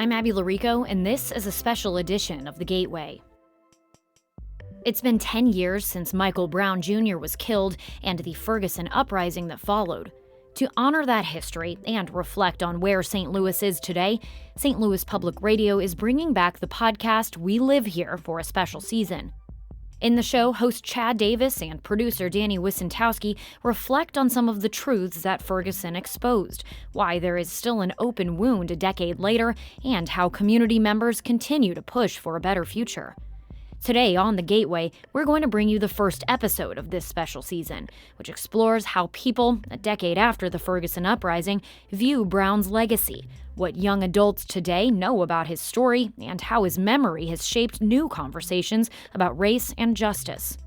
I'm Abby Larico, and this is a special edition of The Gateway. It's been 10 years since Michael Brown Jr. was killed and the Ferguson Uprising that followed. To honor that history and reflect on where St. Louis is today, St. Louis Public Radio is bringing back the podcast We Live Here for a special season. In the show, host Chad Davis and producer Danny Wissentowski reflect on some of the truths that Ferguson exposed, why there is still an open wound a decade later, and how community members continue to push for a better future. Today on The Gateway, we're going to bring you the first episode of this special season, which explores how people, a decade after the Ferguson Uprising, view Brown's legacy, what young adults today know about his story, and how his memory has shaped new conversations about race and justice.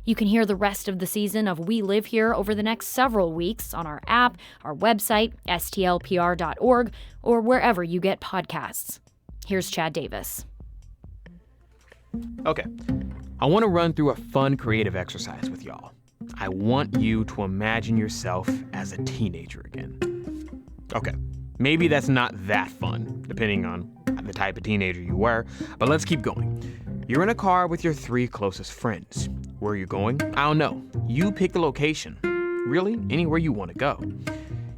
You can hear the rest of the season of We Live Here over the next several weeks on our app, our website, stlpr.org, or wherever you get podcasts. Here's Chad Davis. Okay, I want to run through a fun creative exercise with y'all. I want you to imagine yourself as a teenager again. Okay, maybe that's not that fun, depending on the type of teenager you were, but let's keep going. You're in a car with your 3 closest friends. Where are you going? I don't know. You pick the location. Really, anywhere you want to go.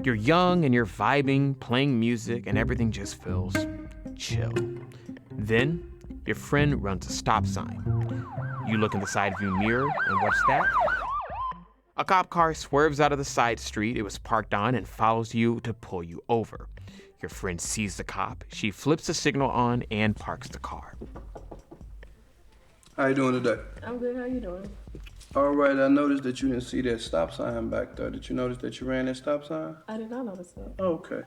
You're young and you're vibing, playing music, and everything just feels chill. Then, your friend runs a stop sign. You look in the side view mirror, and what's that? A cop car swerves out of the side street it was parked on and follows you to pull you over. Your friend sees the cop. She flips the signal on and parks the car. How you doing today? I'm good. How you doing? All right, I noticed that you didn't see that stop sign back there. Did you notice that you ran that stop sign? I did not notice that. Okay.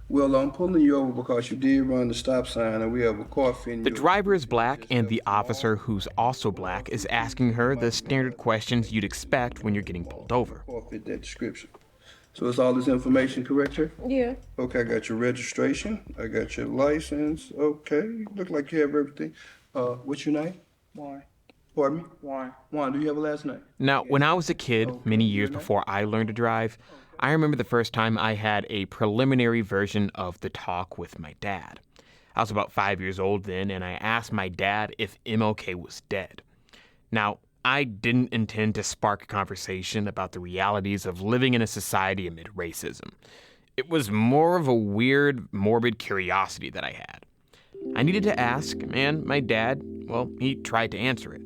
Well, I'm pulling you over because you did run the stop sign and we have a coffee in The driver is black, and the officer, who's also black, is asking her the standard questions you'd expect when you're getting pulled over. Fit that description. So is all this information correct here? Yeah. Okay, I got your registration. I got your license. Okay, you look like you have everything. What's your name? Why? Pardon me? Why? Juan, do you have a last name? Now, when I was a kid, many years before I learned to drive, I remember the first time I had a preliminary version of the talk with my dad. I was about 5 years old then, and I asked my dad if MLK was dead. Now, I didn't intend to spark a conversation about the realities of living in a society amid racism. It was more of a weird, morbid curiosity that I had. I needed to ask, and my dad, well, he tried to answer it.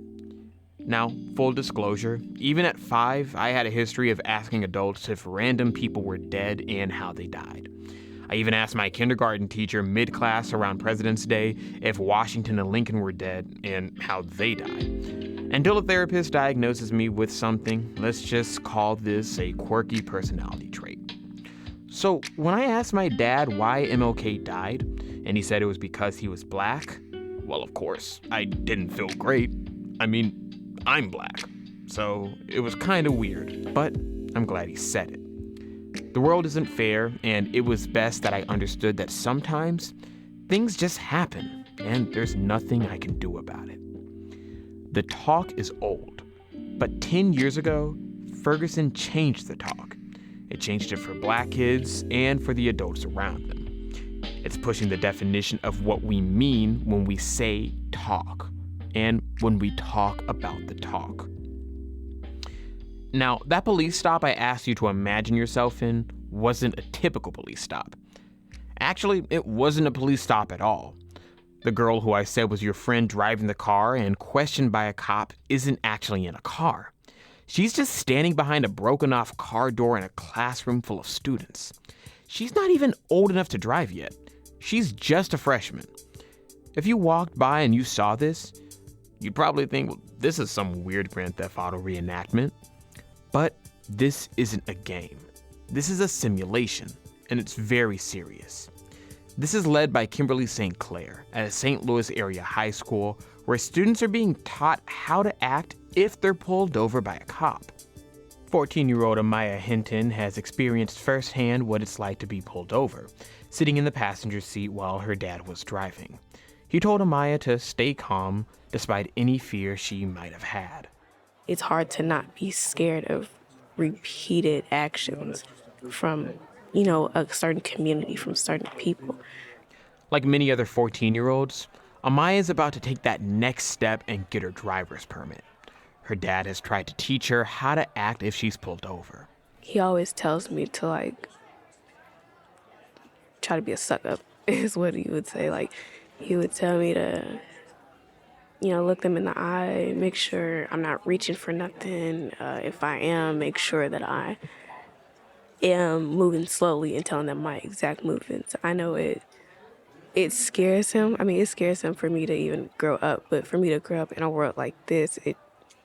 Now, full disclosure, even at 5, I had a history of asking adults if random people were dead and how they died. I even asked my kindergarten teacher mid-class around President's Day if Washington and Lincoln were dead and how they died. Until a therapist diagnoses me with something, let's just call this a quirky personality trait. So when I asked my dad why MLK died, and he said it was because he was black, well, of course, I didn't feel great. I mean, I'm black, so it was kind of weird, but I'm glad he said it. The world isn't fair, and it was best that I understood that sometimes things just happen, and there's nothing I can do about it. The talk is old, but 10 years ago, Ferguson changed the talk. It changed it for black kids and for the adults around them. It's pushing the definition of what we mean when we say talk, and when we talk about the talk. Now, that police stop I asked you to imagine yourself in wasn't a typical police stop. Actually, it wasn't a police stop at all. The girl who I said was your friend driving the car and questioned by a cop isn't actually in a car. She's just standing behind a broken off car door in a classroom full of students. She's not even old enough to drive yet. She's just a freshman. If you walked by and you saw this, you'd probably think, well, this is some weird Grand Theft Auto reenactment. But this isn't a game. This is a simulation, and it's very serious. This is led by Kimberly St. Clair at a St. Louis area high school where students are being taught how to act if they're pulled over by a cop. 14-year-old Amaya Hinton has experienced firsthand what it's like to be pulled over, sitting in the passenger seat while her dad was driving. He told Amaya to stay calm despite any fear she might have had. It's hard to not be scared of repeated actions from, a certain community, from certain people. Like many other 14-year-olds, Amaya is about to take that next step and get her driver's permit. Her dad has tried to teach her how to act if she's pulled over. He always tells me to, like, try to be a suck up, is what he would say. Like, he would tell me to, look them in the eye, make sure I'm not reaching for nothing. If I am, make sure that I am moving slowly and telling them my exact movements. I know it scares him. I mean, it scares him for me to even grow up, but for me to grow up in a world like this,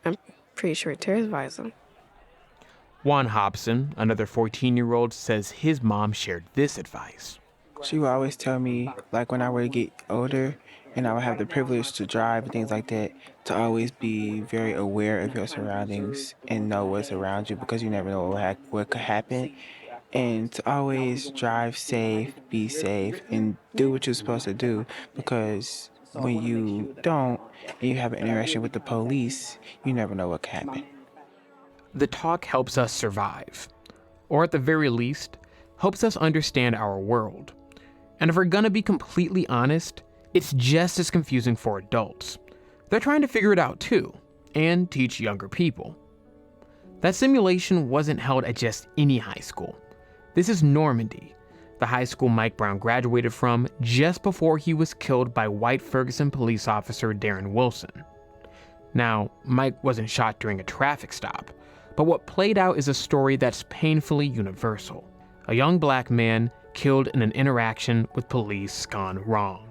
I'm pretty sure it terrifies him. Juan Hobson, another 14-year-old, says his mom shared this advice. She would always tell me, like, when I were to get older and I would have the privilege to drive and things like that, to always be very aware of your surroundings and know what's around you, because you never know what could happen. And to always drive safe, be safe, and do what you're supposed to do, because when you don't and you have an interaction with the police, you never know what could happen. The talk helps us survive, or at the very least, helps us understand our world. And if we're gonna be completely honest, it's just as confusing for adults. They're trying to figure it out too, and teach younger people. That simulation wasn't held at just any high school. This is Normandy, the high school Mike Brown graduated from just before he was killed by white Ferguson police officer Darren Wilson. Now, Mike wasn't shot during a traffic stop, but what played out is a story that's painfully universal. A young black man killed in an interaction with police gone wrong.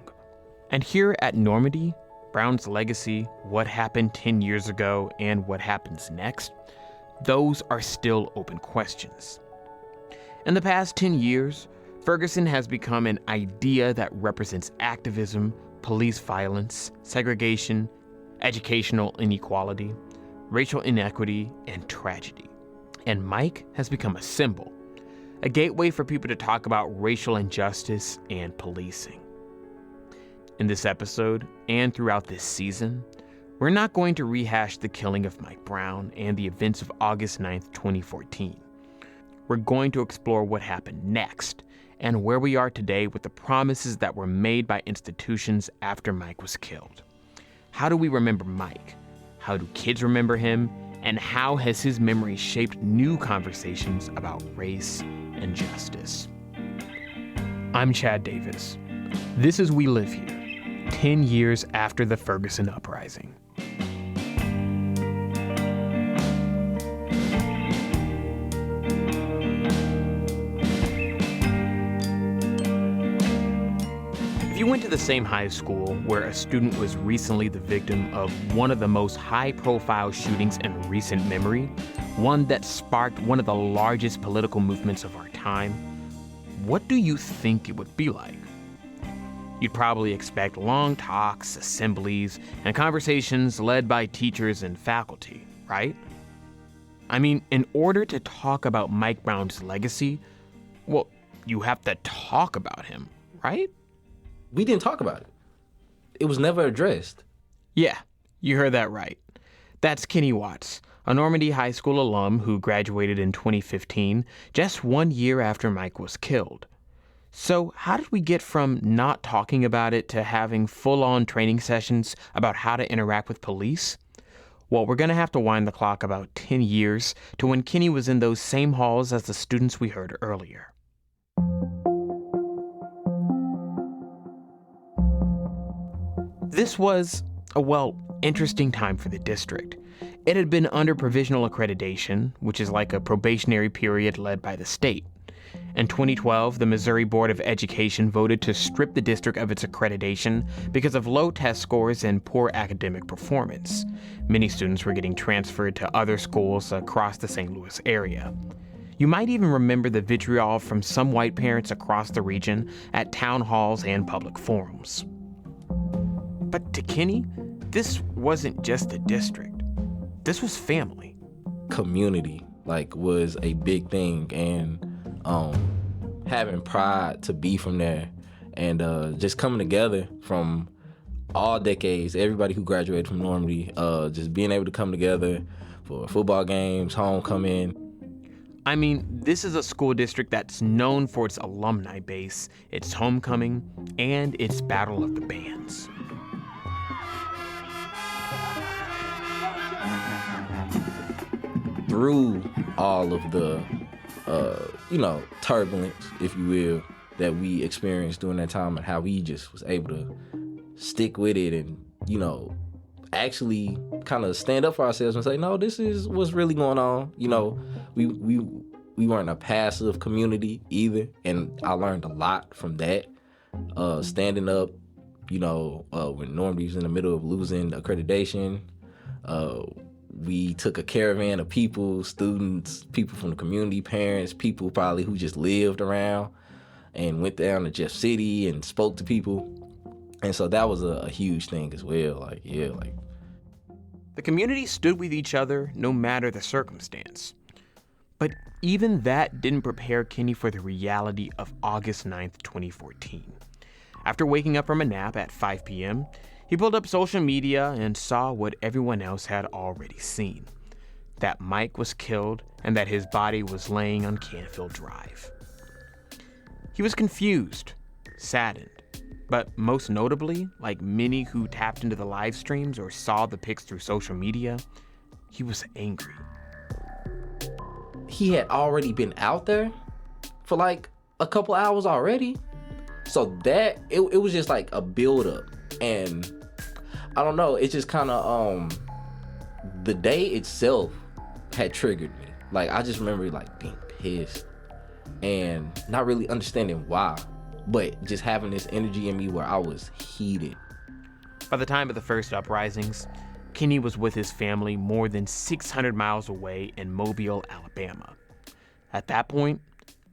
And here at Normandy, Brown's legacy, what happened 10 years ago, and what happens next, those are still open questions. In the past 10 years, Ferguson has become an idea that represents activism, police violence, segregation, educational inequality, racial inequity, and tragedy. And Mike has become a symbol, a gateway for people to talk about racial injustice and policing. In this episode, and throughout this season, we're not going to rehash the killing of Mike Brown and the events of August 9th, 2014. We're going to explore what happened next and where we are today with the promises that were made by institutions after Mike was killed. How do we remember Mike? How do kids remember him? And how has his memory shaped new conversations about race and justice? I'm Chad Davis. This is We Live Here, 10 years after the Ferguson Uprising. If you went to the same high school where a student was recently the victim of one of the most high-profile shootings in recent memory, one that sparked one of the largest political movements of our time, what do you think it would be like? You'd probably expect long talks, assemblies, and conversations led by teachers and faculty, right? I mean, in order to talk about Mike Brown's legacy, well, you have to talk about him, right? We didn't talk about it. It was never addressed. Yeah, you heard that right. That's Kenny Watts, a Normandy High School alum who graduated in 2015, just 1 year after Mike was killed. So how did we get from not talking about it to having full-on training sessions about how to interact with police? Well, we're going to have to wind the clock about 10 years to when Kenny was in those same halls as the students we heard earlier. This was a, interesting time for the district. It had been under provisional accreditation, which is like a probationary period led by the state. In 2012, the Missouri Board of Education voted to strip the district of its accreditation because of low test scores and poor academic performance. Many students were getting transferred to other schools across the St. Louis area. You might even remember the vitriol from some white parents across the region at town halls and public forums. But to Kenny, this wasn't just a district. This was family. Community, was a big thing, and having pride to be from there, and just coming together from all decades, everybody who graduated from Normandy, just being able to come together for football games, homecoming. I mean, this is a school district that's known for its alumni base, its homecoming, and its Battle of the Bands. Through all of the, turbulence, if you will, that we experienced during that time, and how we just was able to stick with it and, actually kind of stand up for ourselves and say, no, this is what's really going on. We weren't a passive community either, and I learned a lot from that. Standing up, when Normandy was in the middle of losing accreditation, we took a caravan of people, students, people from the community, parents, people probably who just lived around, and went down to Jeff City and spoke to people. And so that was a huge thing as well. The community stood with each other no matter the circumstance. But even that didn't prepare Kenny for the reality of August 9th, 2014. After waking up from a nap at 5 p.m., he pulled up social media and saw what everyone else had already seen: that Mike was killed and that his body was laying on Canfield Drive. He was confused, saddened, but most notably, like many who tapped into the live streams or saw the pics through social media, he was angry. He had already been out there for like a couple hours already. So that, it was just like a buildup. And I don't know, it's just kind of, the day itself had triggered me. Like, I just remember like being pissed and not really understanding why, but just having this energy in me where I was heated. By the time of the first uprisings, Kenny was with his family more than 600 miles away in Mobile, Alabama. At that point,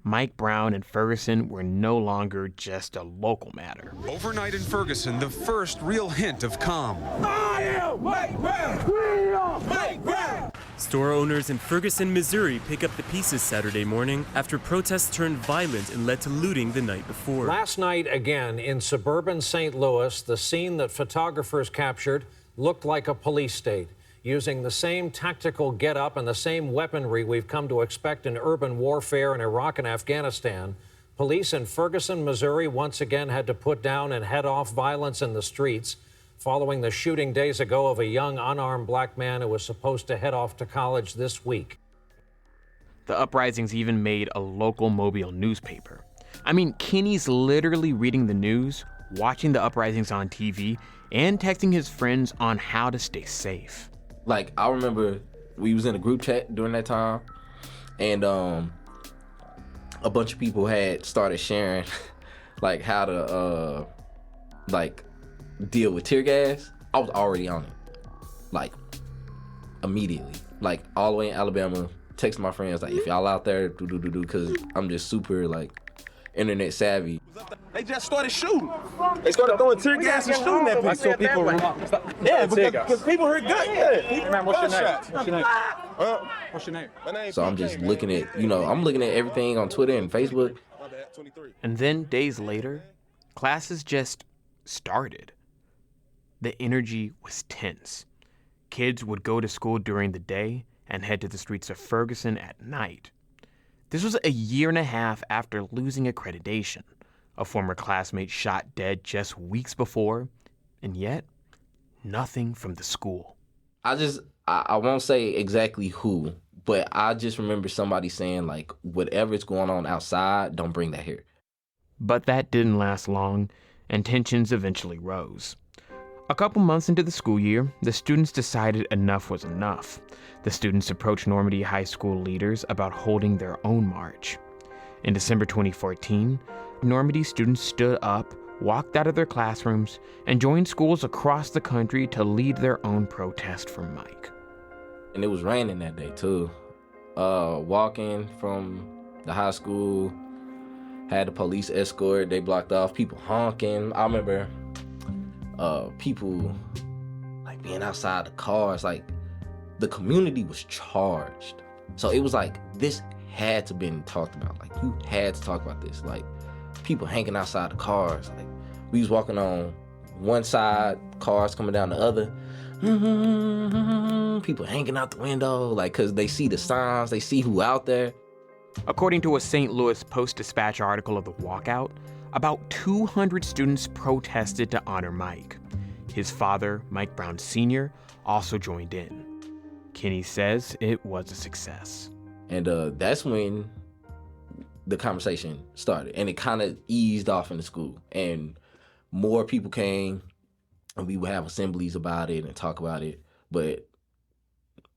Mike Brown and Ferguson were no longer just a local matter. Overnight in Ferguson, the first real hint of calm. I am Mike Brown. We are Mike Brown. Store owners in Ferguson, Missouri pick up the pieces Saturday morning after protests turned violent and led to looting the night before. Last night, again, in suburban St. Louis, the scene that photographers captured looked like a police state. Using the same tactical get-up and the same weaponry we've come to expect in urban warfare in Iraq and Afghanistan, police in Ferguson, Missouri once again had to put down and head off violence in the streets following the shooting days ago of a young unarmed black man who was supposed to head off to college this week. The uprisings even made a local Mobile newspaper. I mean, Kenny's literally reading the news, watching the uprisings on TV, and texting his friends on how to stay safe. Like, I remember we was in a group chat during that time, and a bunch of people had started sharing like how to deal with tear gas. I was already on it, like immediately, like all the way in Alabama, texting my friends like, if y'all out there, do, because I'm just super like internet savvy. They just started shooting. They started throwing tear gas and shooting at people. So people yeah, because people heard good. Yeah. Man, what's your name? What's your name? So I'm just looking at, I'm looking at everything on Twitter and Facebook. And then days later, classes just started. The energy was tense. Kids would go to school during the day and head to the streets of Ferguson at night. This was a year and a half after losing accreditation. A former classmate shot dead just weeks before, and yet, nothing from the school. I won't say exactly who, but I just remember somebody saying, like, whatever's going on outside, don't bring that here. But that didn't last long, and tensions eventually rose. A couple months into the school year, the students decided enough was enough. The students approached Normandy High School leaders about holding their own march. In December 2014, Normandy students stood up, walked out of their classrooms, and joined schools across the country to lead their own protest for Mike. And it was raining that day too. Walking from the high school, had the police escort, they blocked off, people honking. I remember people like being outside the cars, like the community was charged. So it was like, this had to been talked about. Like, you had to talk about this. Like, people hanging outside the cars. Like, we was walking on one side, cars coming down the other. People hanging out the window, like, cause they see the signs, they see who out there. According to a St. Louis Post-Dispatch article of the walkout, about 200 students protested to honor Mike. His father, Mike Brown Sr., also joined in. Kenny says it was a success. And that's when the conversation started, and it kind of eased off in the school, and more people came, and we would have assemblies about it and talk about it. But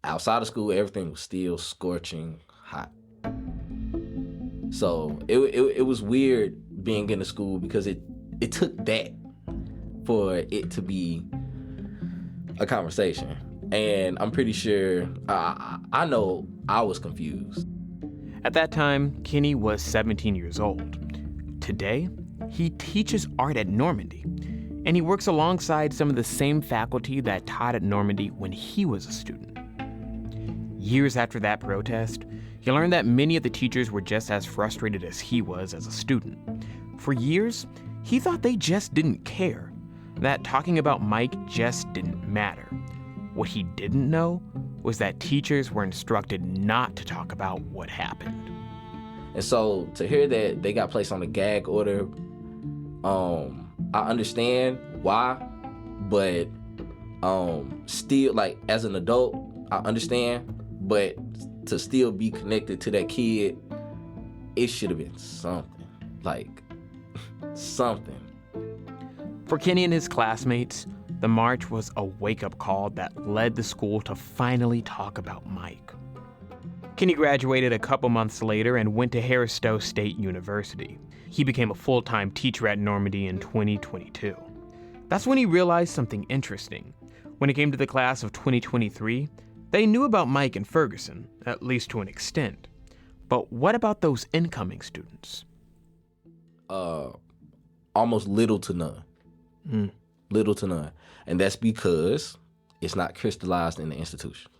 outside of school, everything was still scorching hot. So it was weird being in the school because it took that for it to be a conversation. And I'm pretty sure, I know I was confused. At that time, Kenny was 17 years old. Today, he teaches art at Normandy, and he works alongside some of the same faculty that taught at Normandy when he was a student. Years after that protest, he learned that many of the teachers were just as frustrated as he was as a student. For years, he thought they just didn't care, that talking about Mike just didn't matter. What he didn't know was that teachers were instructed not to talk about what happened. And so to hear that they got placed on a gag order, I understand why, but still, like, as an adult, I understand, but to still be connected to that kid, it should have been something, like something. For Kenny and his classmates, the march was a wake-up call that led the school to finally talk about Mike. Kenny graduated a couple months later and went to Harris Stowe State University. He became a full-time teacher at Normandy in 2022. That's when he realized something interesting. When it came to the class of 2023, they knew about Mike and Ferguson, at least to an extent. But what about those incoming students? Almost little to none. Little to none. And that's because it's not crystallized in the institution.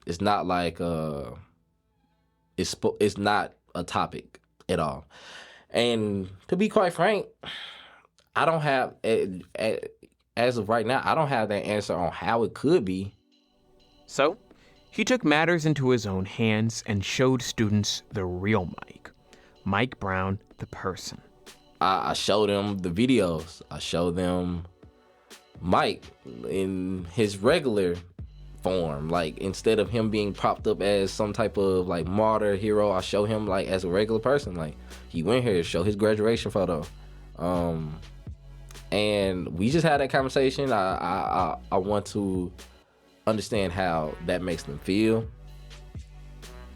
It's not like it's not a topic at all. And to be quite frank, I don't have, as of right now, I don't have that answer on how it could be. So, he took matters into his own hands and showed students the real Mike. Mike Brown, the person. I showed them the videos. I showed them Mike in his regular form. Like, instead of him being propped up as some type of like martyr hero, I show him like as a regular person. Like, he went here to show his graduation photo. And we just had that conversation. I want to understand how that makes them feel.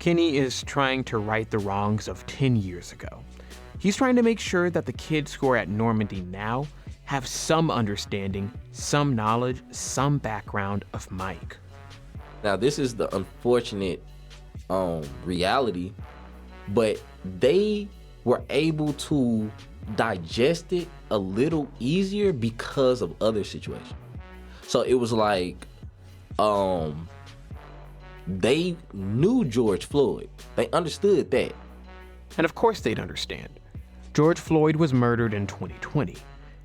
Kenny is trying to right the wrongs of 10 years ago. He's trying to make sure that the kids who are at Normandy now have some understanding, some knowledge, some background of Mike. Now, this is the unfortunate reality, but they were able to digest it a little easier because of other situations. So it was like, they knew George Floyd. They understood that. And of course they'd understand. George Floyd was murdered in 2020.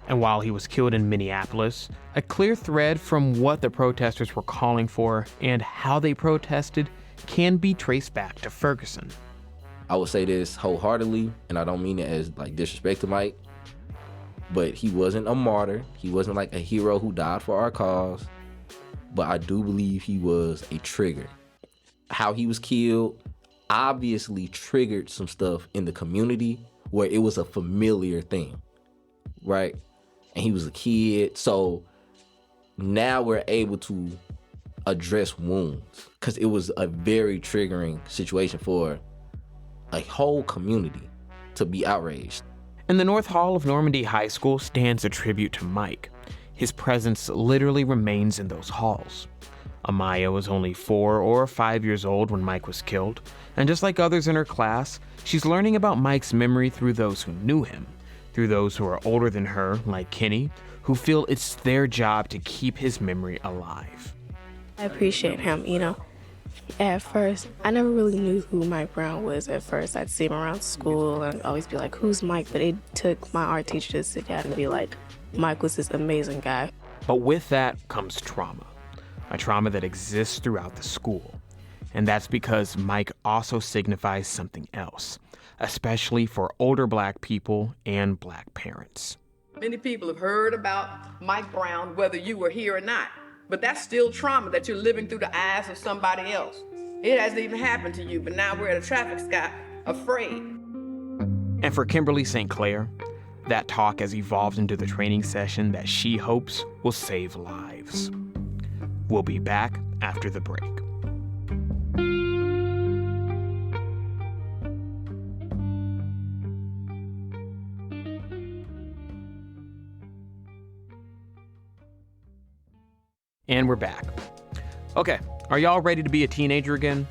And while he was killed in Minneapolis, a clear thread from what the protesters were calling for and how they protested can be traced back to Ferguson. I would say this wholeheartedly, and I don't mean it as like disrespect to Mike, but he wasn't a martyr. He wasn't like a hero who died for our cause. But I do believe he was a trigger. How he was killed obviously triggered some stuff in the community where it was a familiar thing, right? And he was a kid. So now we're able to address wounds because it was a very triggering situation for a whole community to be outraged. In the North Hall of Normandy High School stands a tribute to Mike. His presence literally remains in those halls. Amaya was only 4 or 5 years old when Mike was killed, and just like others in her class, she's learning about Mike's memory through those who knew him, through those who are older than her, like Kenny, who feel it's their job to keep his memory alive. I appreciate him, you know. At first, I never really knew who Mike Brown was at first. I'd see him around school and I'd always be like, who's Mike? But it took my art teacher to sit down and be like, Mike was this amazing guy. But with that comes trauma, a trauma that exists throughout the school. And that's because Mike also signifies something else, especially for older Black people and Black parents. Many people have heard about Mike Brown, whether you were here or not, but that's still trauma that you're living through the eyes of somebody else. It hasn't even happened to you, but now we're at a traffic stop, afraid. And for Kimberly St. Clair, that talk has evolved into the training session that she hopes will save lives. We'll be back after the break. And we're back. Okay, are y'all ready to be a teenager again?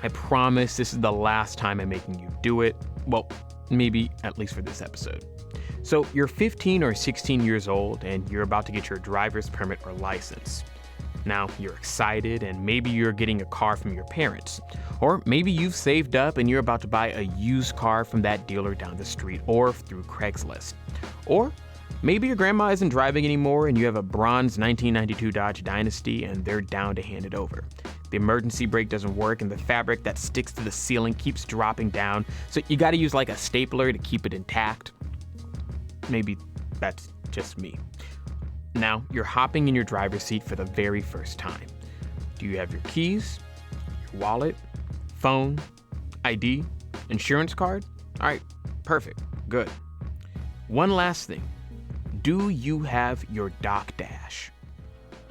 I promise this is the last time I'm making you do it. Well, maybe at least for this episode. So you're 15 or 16 years old and you're about to get your driver's permit or license. Now you're excited and maybe you're getting a car from your parents. Or maybe you've saved up and you're about to buy a used car from that dealer down the street or through Craigslist. Or maybe your grandma isn't driving anymore and you have a bronze 1992 Dodge Dynasty and they're down to hand it over. The emergency brake doesn't work and the fabric that sticks to the ceiling keeps dropping down, so you gotta use like a stapler to keep it intact. Maybe that's just me. Now, you're hopping in your driver's seat for the very first time. Do you have your keys, your wallet, phone, ID, insurance card? All right, perfect, good. One last thing. Do you have your Doc Dash?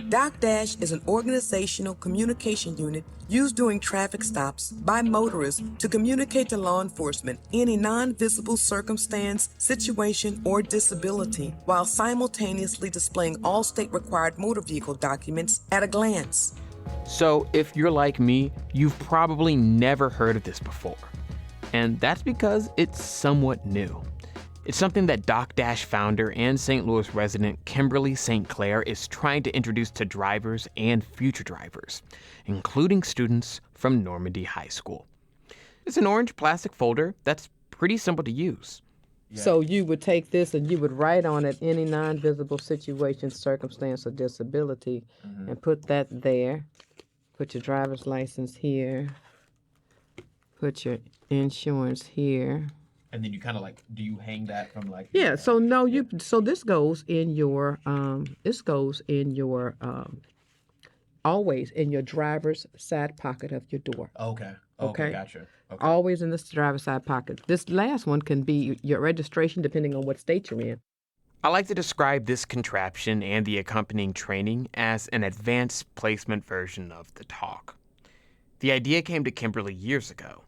Doc Dash is an organizational communication unit used during traffic stops by motorists to communicate to law enforcement any non-visible circumstance, situation, or disability while simultaneously displaying all state-required motor vehicle documents at a glance. So if you're like me, you've probably never heard of this before. And that's because it's somewhat new. It's something that Doc Dash founder and St. Louis resident Kimberly St. Clair is trying to introduce to drivers and future drivers, including students from Normandy High School. It's an orange plastic folder that's pretty simple to use. Yeah. So you would take this and you would write on it any non-visible situation, circumstance, or disability, and put that there. Put your driver's license here. Put your insurance here. And then you kind of like, do you hang that from like? Yeah. So no, so this goes in your, always in your driver's side pocket of your door. Okay, gotcha. Okay. Always in this driver's side pocket. This last one can be your registration, depending on what state you're in. I like to describe this contraption and the accompanying training as an advanced placement version of the talk. The idea came to Kimberly years ago,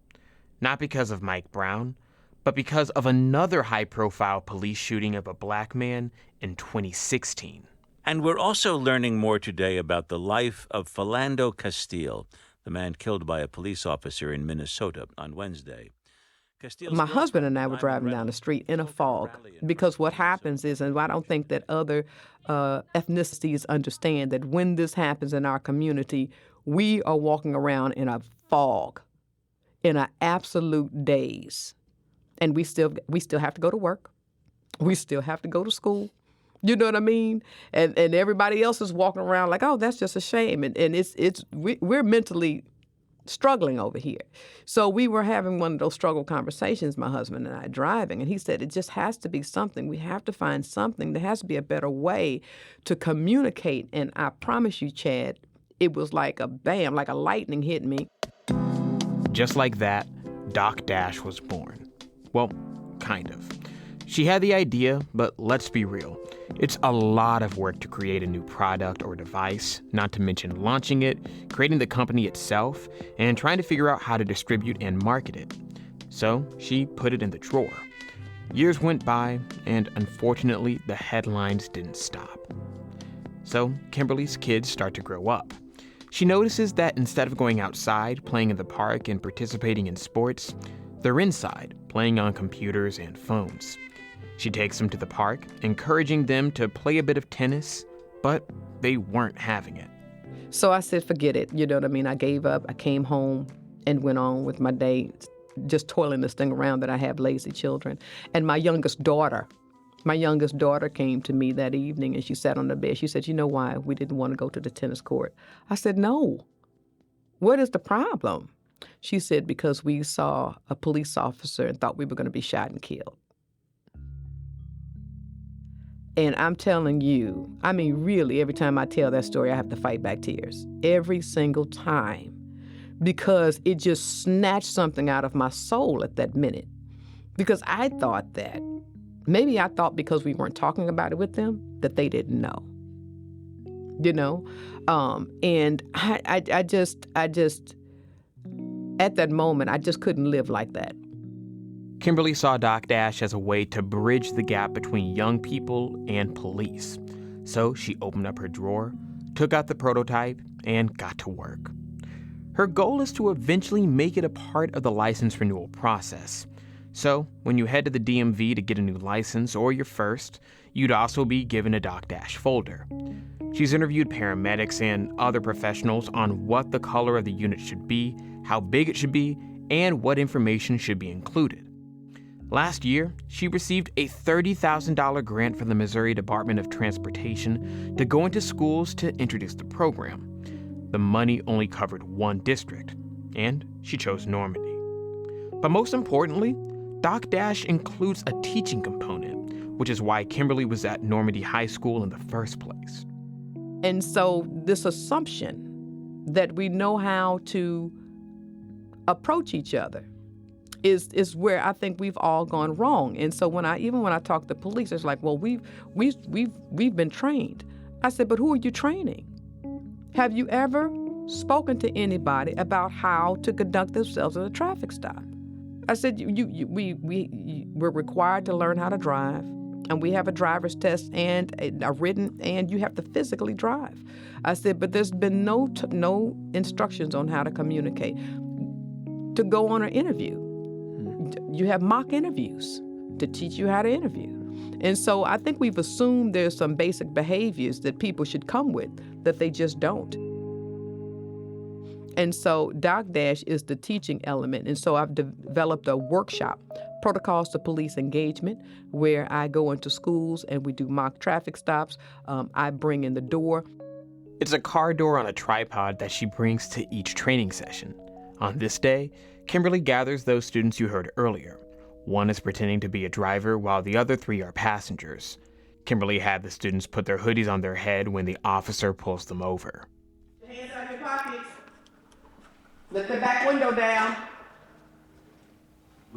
not because of Mike Brown, but because of another high-profile police shooting of a Black man in 2016. And we're also learning more today about the life of Philando Castile, the man killed by a police officer in Minnesota on Wednesday. My husband and I were driving down the street in a fog because what happens is, and I don't think that other ethnicities understand, that when this happens in our community, we are walking around in a fog, in an absolute daze. And we still have to go to work. We still have to go to school. You know what I mean? And everybody else is walking around like, oh, that's just a shame. And we're mentally struggling over here. So we were having one of those struggle conversations, my husband and I, driving, and he said, it just has to be something. We have to find something. There has to be a better way to communicate. And I promise you, Chad, it was like a bam, like a lightning hit me. Just like that, Doc Dash was born. Well, kind of. She had the idea, but let's be real. It's a lot of work to create a new product or device, not to mention launching it, creating the company itself, and trying to figure out how to distribute and market it. So she put it in the drawer. Years went by, and unfortunately, the headlines didn't stop. So Kimberly's kids start to grow up. She notices that instead of going outside, playing in the park, and participating in sports, they're inside, playing on computers and phones. She takes them to the park, encouraging them to play a bit of tennis, but they weren't having it. So I said, forget it. You know what I mean? I gave up. I came home and went on with my day, just toiling this thing around that I have lazy children. And my youngest daughter came to me that evening and she sat on the bed. She said, you know why we didn't want to go to the tennis court? I said, no. What is the problem? She said, because we saw a police officer and thought we were going to be shot and killed. And I'm telling you, I mean, really, every time I tell that story, I have to fight back tears. Every single time. Because it just snatched something out of my soul at that minute. Because I thought that, maybe I thought because we weren't talking about it with them, that they didn't know. You know? And I just, at that moment, I just couldn't live like that. Kimberly saw Doc Dash as a way to bridge the gap between young people and police. So she opened up her drawer, took out the prototype, and got to work. Her goal is to eventually make it a part of the license renewal process. So when you head to the DMV to get a new license or your first, you'd also be given a Doc Dash folder. She's interviewed paramedics and other professionals on what the color of the unit should be, how big it should be, and what information should be included. Last year, she received a $30,000 grant from the Missouri Department of Transportation to go into schools to introduce the program. The money only covered one district, and she chose Normandy. But most importantly, Doc Dash includes a teaching component, which is why Kimberly was at Normandy High School in the first place. And so this assumption that we know how to approach each other is where I think we've all gone wrong. And so when I talk to police, it's like, well, we've been trained. I said, but who are you training? Have you ever spoken to anybody about how to conduct themselves at a traffic stop? I said, we're required to learn how to drive, and we have a driver's test and a written, and you have to physically drive. I said, but there's been no instructions on how to communicate. To go on an interview, you have mock interviews to teach you how to interview. And so I think we've assumed there's some basic behaviors that people should come with that they just don't. And so Doc Dash is the teaching element. And so I've developed a workshop, Protocols to Police Engagement, where I go into schools and we do mock traffic stops. I bring in the door. It's a car door on a tripod that she brings to each training session. On this day, Kimberly gathers those students you heard earlier. One is pretending to be a driver while the other 3 are passengers. Kimberly had the students put their hoodies on their head when the officer pulls them over. Hands out your pockets. Let the back window down.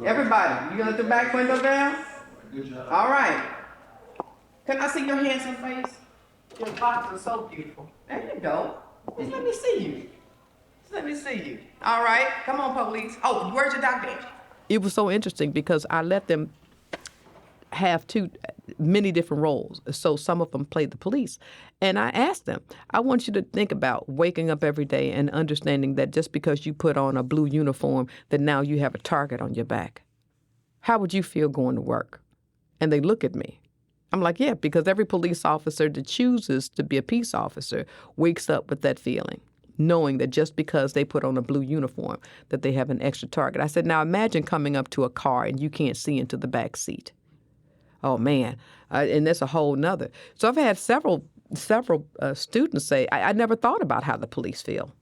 Everybody, you gonna let the back window down? Good job. All right. Can I see your handsome face? Your box is so beautiful. There you go. Just let me see you. Let me see you. All right, come on, police. Oh, where's your Doc Dash? It was so interesting because I let them have many different roles. So some of them played the police. And I asked them, I want you to think about waking up every day and understanding that just because you put on a blue uniform, that now you have a target on your back. How would you feel going to work? And they look at me. I'm like, yeah, because every police officer that chooses to be a peace officer wakes up with that feeling, knowing that just because they put on a blue uniform, that they have an extra target. I said, now imagine coming up to a car and you can't see into the back seat. Oh, man. And that's a whole nother. So I've had several students say, I never thought about how the police feel.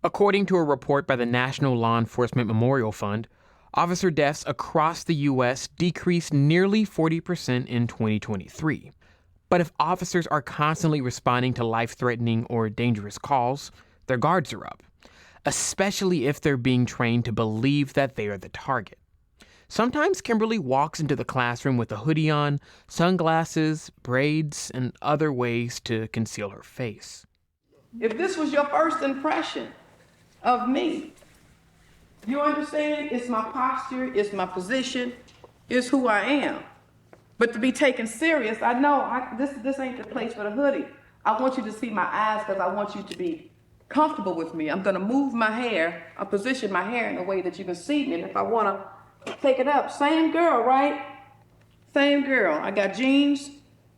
According to a report by the National Law Enforcement Memorial Fund, officer deaths across the U.S. decreased nearly 40% in 2023. But if officers are constantly responding to life-threatening or dangerous calls, their guards are up, especially if they're being trained to believe that they are the target. Sometimes Kimberly walks into the classroom with a hoodie on, sunglasses, braids, and other ways to conceal her face. If this was your first impression of me, you understand? It's my posture, it's my position, it's who I am. But to be taken serious, I know this ain't the place for the hoodie. I want you to see my eyes because I want you to be comfortable with me. I'm going to move my hair, I position my hair in a way that you can see me. And if I want to take it up, same girl, right? Same girl. I got jeans,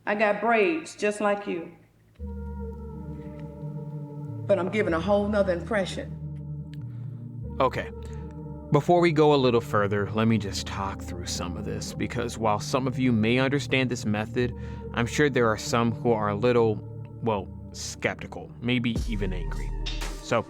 I got braids, just like you. But I'm giving a whole nother impression. Okay. Before we go a little further, let me just talk through some of this, because while some of you may understand this method, I'm sure there are some who are a little, skeptical, maybe even angry. So,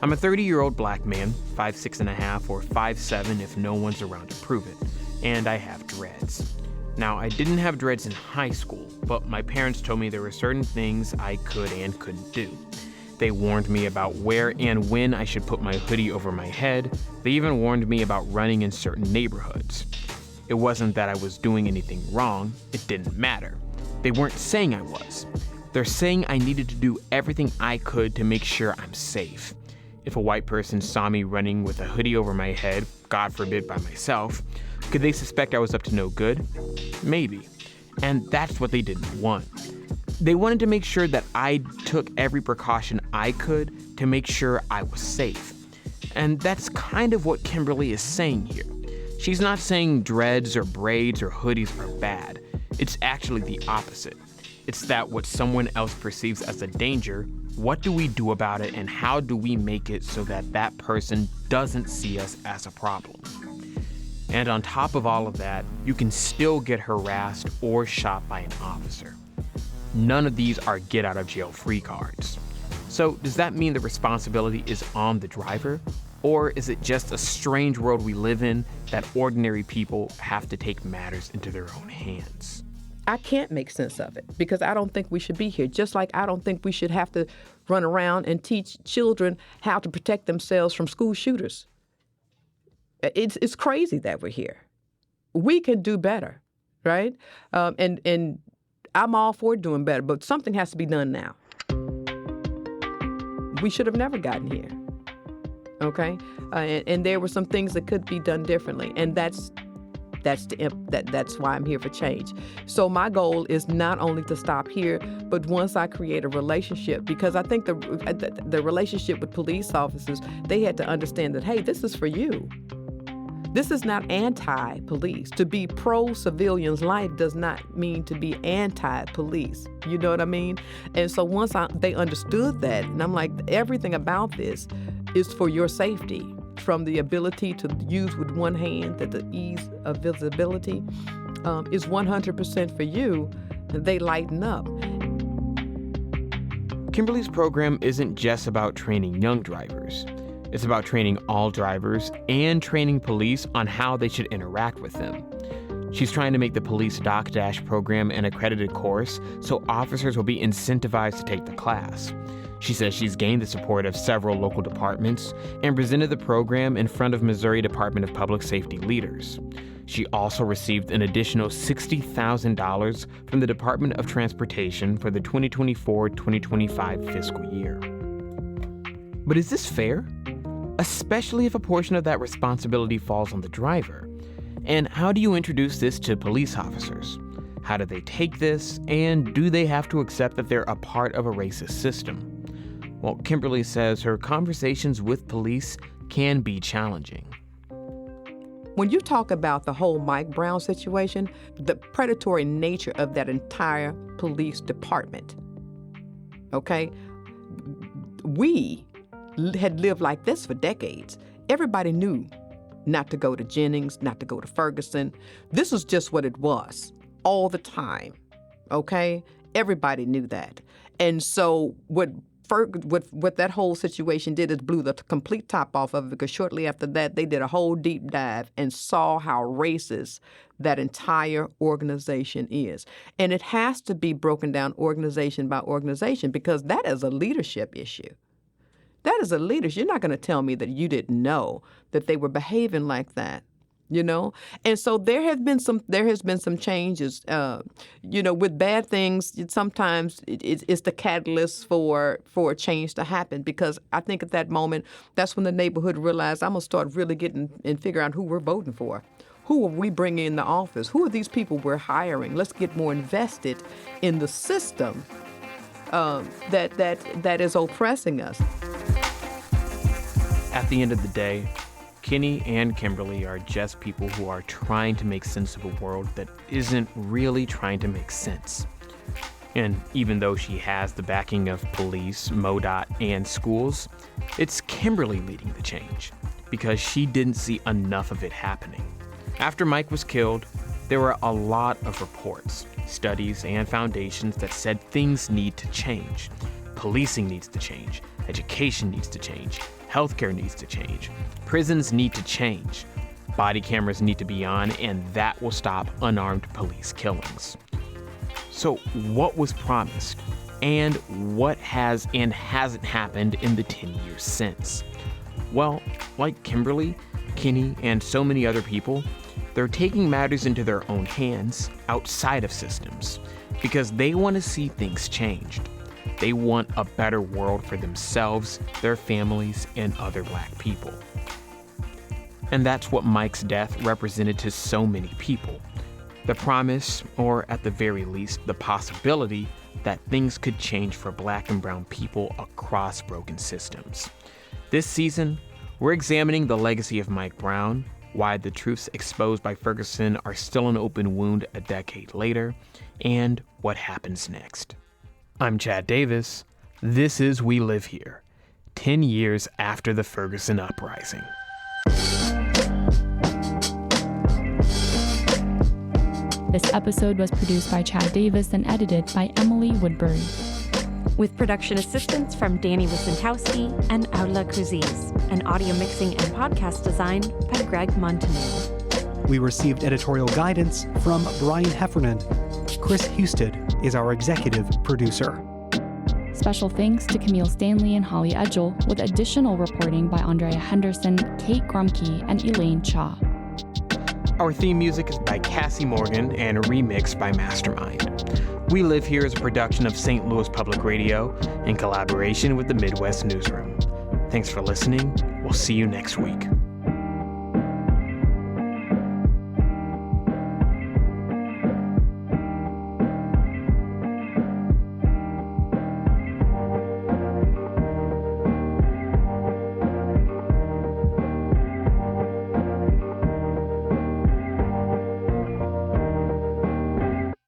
I'm a 30-year-old black man, 5'6.5" or 5'7" if no one's around to prove it, and I have dreads. Now, I didn't have dreads in high school, but my parents told me there were certain things I could and couldn't do. They warned me about where and when I should put my hoodie over my head. They even warned me about running in certain neighborhoods. It wasn't that I was doing anything wrong, it didn't matter. They weren't saying I was. They're saying I needed to do everything I could to make sure I'm safe. If a white person saw me running with a hoodie over my head, God forbid by myself, could they suspect I was up to no good? Maybe. And that's what they didn't want. They wanted to make sure that I took every precaution I could to make sure I was safe. And that's kind of what Kimberly is saying here. She's not saying dreads or braids or hoodies are bad. It's actually the opposite. It's that what someone else perceives as a danger, what do we do about it, and how do we make it so that that person doesn't see us as a problem? And on top of all of that, you can still get harassed or shot by an officer. None of these are get out of jail free cards. So does that mean the responsibility is on the driver? Or is it just a strange world we live in that ordinary people have to take matters into their own hands? I can't make sense of it because I don't think we should be here. Just like I don't think we should have to run around and teach children how to protect themselves from school shooters. It's crazy that we're here. We can do better, right? And I'm all for doing better, but something has to be done now. We should have never gotten here, okay? And there were some things that could be done differently, and that's why I'm here for change. So my goal is not only to stop here, but once I create a relationship, because I think the relationship with police officers, they had to understand that, hey, this is for you. This is not anti-police. To be pro-civilian's life does not mean to be anti-police. You know what I mean? And so once they understood that, and I'm like, everything about this is for your safety. From the ability to use with one hand, that the ease of visibility is 100% for you, they lighten up. Kimberly's program isn't just about training young drivers. It's about training all drivers and training police on how they should interact with them. She's trying to make the police Doc Dash program an accredited course so officers will be incentivized to take the class. She says she's gained the support of several local departments and presented the program in front of Missouri Department of Public Safety leaders. She also received an additional $60,000 from the Department of Transportation for the 2024-2025 fiscal year. But is this fair? Especially if a portion of that responsibility falls on the driver. And how do you introduce this to police officers? How do they take this, and do they have to accept that they're a part of a racist system? Well, Kimberly says her conversations with police can be challenging. When you talk about the whole Mike Brown situation, the predatory nature of that entire police department, okay? We had lived like this for decades. Everybody knew not to go to Jennings, not to go to Ferguson. This is just what it was all the time, okay? Everybody knew that. And so what that whole situation did is blew the complete top off of it, because shortly after that, they did a whole deep dive and saw how racist that entire organization is. And it has to be broken down organization by organization, because that is a leadership issue. That is a leadership. You're not going to tell me that you didn't know that they were behaving like that, you know? And so there has been some changes. With bad things, sometimes it's the catalyst for a change to happen, because I think at that moment, that's when the neighborhood realized, I'm going to start really getting and figure out who we're voting for. Who are we bringing in the office? Who are these people we're hiring? Let's get more invested in the system that is oppressing us. At the end of the day, Kenny and Kimberly are just people who are trying to make sense of a world that isn't really trying to make sense. And even though she has the backing of police, MoDOT, and schools, it's Kimberly leading the change, because she didn't see enough of it happening. After Mike was killed, there were a lot of reports, studies, and foundations that said things need to change. Policing needs to change. Education needs to change. Healthcare needs to change. Prisons need to change. Body cameras need to be on, and that will stop unarmed police killings. So what was promised? And what has and hasn't happened in the 10 years since? Well, like Kimberly, Kenny, and so many other people, they're taking matters into their own hands outside of systems because they want to see things changed. They want a better world for themselves, their families, and other Black people. And that's what Mike's death represented to so many people. The promise, or at the very least, the possibility that things could change for Black and brown people across broken systems. This season, we're examining the legacy of Mike Brown, why the truths exposed by Ferguson are still an open wound a decade later, and what happens next. I'm Chad Davis. This is We Live Here, 10 years after the Ferguson Uprising. This episode was produced by Chad Davis and edited by Emily Woodbury. With production assistance from Danny Wysentowski and Aula Cruziz, and audio mixing and podcast design by Greg Montanaro. We received editorial guidance from Brian Heffernan. Chris Husted is our executive producer. Special thanks to Camille Stanley and Holly Edgell, with additional reporting by Andrea Henderson, Kate Grumke, and Elaine Cha. Our theme music is by Cassie Morgan and remixed by Mastermind. We Live Here is a production of St. Louis Public Radio in collaboration with the Midwest Newsroom. Thanks for listening. We'll see you next week.